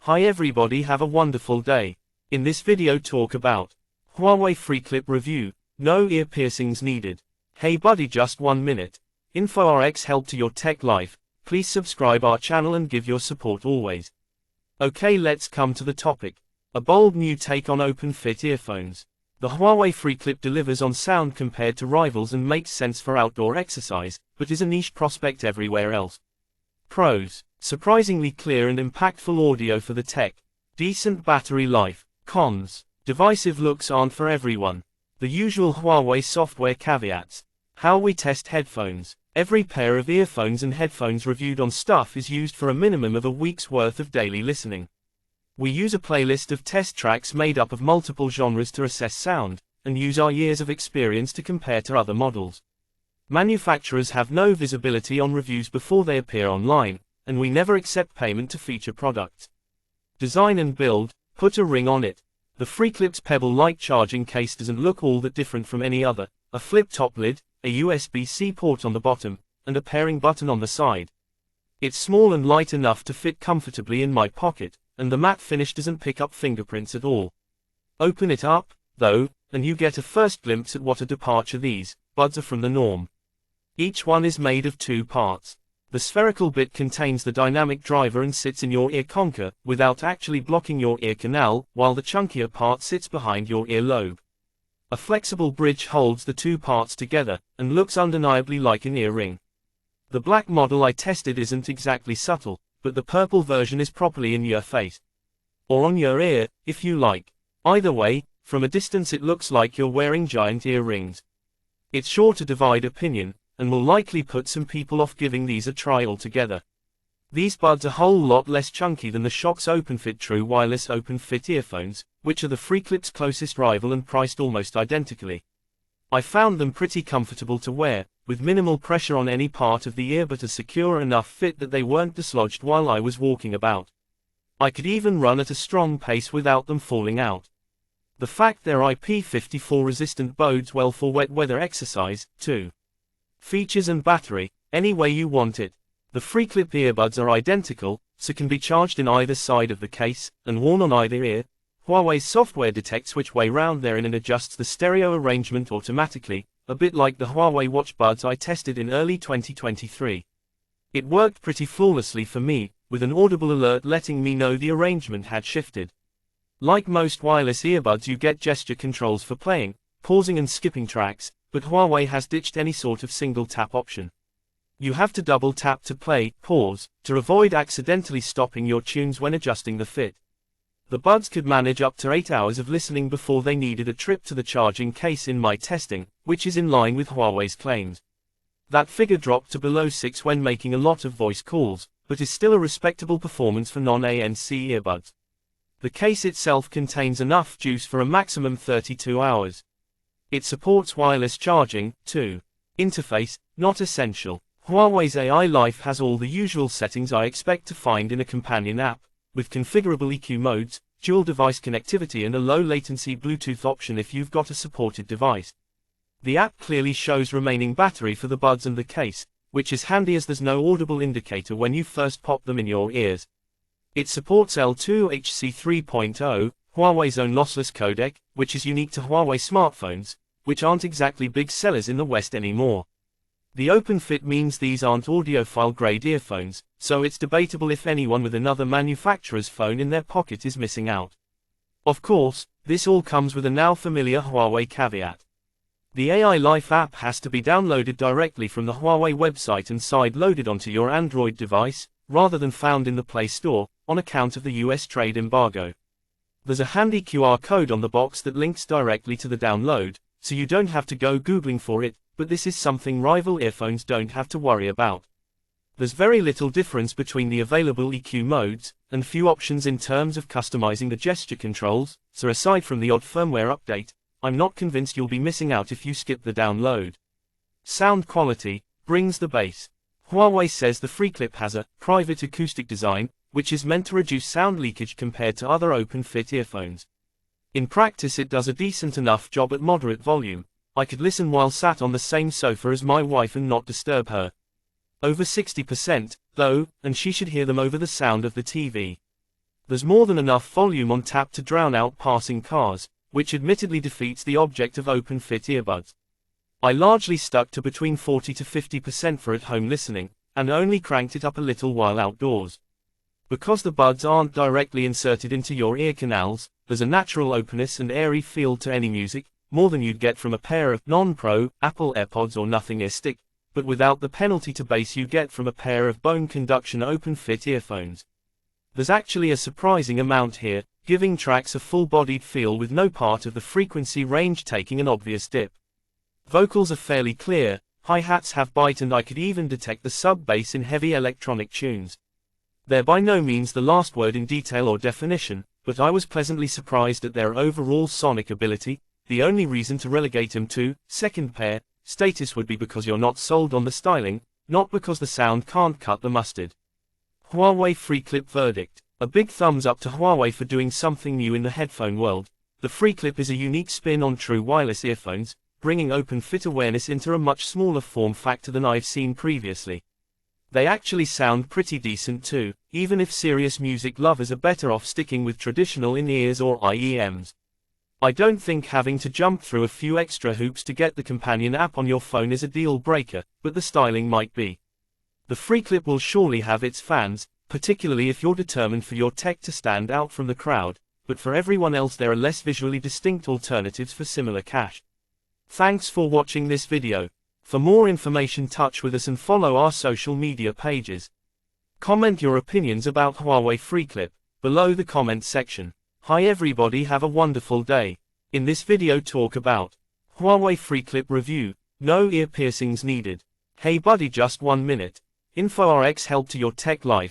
Hi everybody, have a wonderful day. In this video talk about Huawei FreeClip review, no ear piercings needed. Hey buddy, just 1 minute. InfoRx help to your tech life. Please subscribe our channel and give your support always. Okay, let's come to the topic. A bold new take on open fit earphones. The Huawei FreeClip delivers on sound compared to rivals and makes sense for outdoor exercise, but is a niche prospect everywhere else. Pros: surprisingly clear and impactful audio for the tech. Decent battery life. Cons: divisive looks aren't for everyone. The usual Huawei software caveats. How we test headphones. Every pair of earphones and headphones reviewed on Stuff is used for a minimum of a week's worth of daily listening. We use a playlist of test tracks made up of multiple genres to assess sound, and use our years of experience to compare to other models. Manufacturers have no visibility on reviews before they appear online, and we never accept payment to feature products. Design and build: put a ring on it. The FreeClip's pebble-like charging case doesn't look all that different from any other. A flip-top lid, a USB-C port on the bottom, and a pairing button on the side. It's small and light enough to fit comfortably in my pocket, and the matte finish doesn't pick up fingerprints at all. Open it up, though, and you get a first glimpse at what a departure these buds are from the norm. Each one is made of 2 parts. The spherical bit contains the dynamic driver and sits in your ear concha, without actually blocking your ear canal, while the chunkier part sits behind your ear lobe. A flexible bridge holds the 2 parts together, and looks undeniably like an ear ring. The black model I tested isn't exactly subtle, but the purple version is properly in your face. Or on your ear, if you like. Either way, from a distance it looks like you're wearing giant ear rings. It's sure to divide opinion, and will likely put some people off giving these a try altogether. These buds are a whole lot less chunky than the Shock's OpenFit True Wireless OpenFit earphones, which are the FreeClip's closest rival and priced almost identically. I found them pretty comfortable to wear, with minimal pressure on any part of the ear but a secure enough fit that they weren't dislodged while I was walking about. I could even run at a strong pace without them falling out. The fact they're IP54 resistant bodes well for wet weather exercise, too. Features and battery: any way you want it. The FreeClip earbuds are identical, so can be charged in either side of the case, and worn on either ear. Huawei's software detects which way round they're in and adjusts the stereo arrangement automatically, a bit like the Huawei Watch buds I tested in early 2023. It worked pretty flawlessly for me, with an audible alert letting me know the arrangement had shifted. Like most wireless earbuds, you get gesture controls for playing, pausing and skipping tracks, but Huawei has ditched any sort of single tap option. You have to double tap to play, pause, to avoid accidentally stopping your tunes when adjusting the fit. The buds could manage up to 8 hours of listening before they needed a trip to the charging case in my testing, which is in line with Huawei's claims. That figure dropped to below 6 when making a lot of voice calls, but is still a respectable performance for non-ANC earbuds. The case itself contains enough juice for a maximum 32 hours. It supports wireless charging, too. Interface: not essential. Huawei's AI Life has all the usual settings I expect to find in a companion app, with configurable EQ modes, dual device connectivity and a low latency Bluetooth option if you've got a supported device. The app clearly shows remaining battery for the buds and the case, which is handy as there's no audible indicator when you first pop them in your ears. It supports L2HC 3.0, Huawei's own lossless codec, which is unique to Huawei smartphones, which aren't exactly big sellers in the West anymore. The open fit means these aren't audiophile-grade earphones, so it's debatable if anyone with another manufacturer's phone in their pocket is missing out. Of course, this all comes with a now familiar Huawei caveat. The AI Life app has to be downloaded directly from the Huawei website and side-loaded onto your Android device, rather than found in the Play Store, on account of the US trade embargo. There's a handy QR code on the box that links directly to the download, so you don't have to go Googling for it, but this is something rival earphones don't have to worry about. There's very little difference between the available EQ modes, and few options in terms of customizing the gesture controls, so aside from the odd firmware update, I'm not convinced you'll be missing out if you skip the download. Sound quality: brings the bass. Huawei says the FreeClip has a private acoustic design, which is meant to reduce sound leakage compared to other open-fit earphones. In practice it does a decent enough job at moderate volume. I could listen while sat on the same sofa as my wife and not disturb her. Over 60%, though, and she should hear them over the sound of the TV. There's more than enough volume on tap to drown out passing cars, which admittedly defeats the object of open-fit earbuds. I largely stuck to between 40 to 50% for at-home listening, and only cranked it up a little while outdoors. Because the buds aren't directly inserted into your ear canals, there's a natural openness and airy feel to any music, more than you'd get from a pair of non-pro Apple AirPods or nothing ear stick, but without the penalty to bass you get from a pair of bone conduction open-fit earphones. There's actually a surprising amount here, giving tracks a full-bodied feel with no part of the frequency range taking an obvious dip. Vocals are fairly clear, hi-hats have bite, and I could even detect the sub-bass in heavy electronic tunes. They're by no means the last word in detail or definition, but I was pleasantly surprised at their overall sonic ability. The only reason to relegate them to second pair status would be because you're not sold on the styling, not because the sound can't cut the mustard. Huawei FreeClip verdict. A big thumbs up to Huawei for doing something new in the headphone world. The FreeClip is a unique spin on true wireless earphones, bringing open fit awareness into a much smaller form factor than I've seen previously. They actually sound pretty decent too, even if serious music lovers are better off sticking with traditional in-ears or IEMs. I don't think having to jump through a few extra hoops to get the companion app on your phone is a deal breaker, but the styling might be. The FreeClip will surely have its fans, particularly if you're determined for your tech to stand out from the crowd, but for everyone else there are less visually distinct alternatives for similar cash. Thanks for watching this video. For more information, touch with us and follow our social media pages. Comment your opinions about Huawei FreeClip below the comment section. Hi everybody, have a wonderful day. In this video talk about Huawei FreeClip review, no ear piercings needed. Hey buddy, just 1 minute. InfoRx help to your tech life.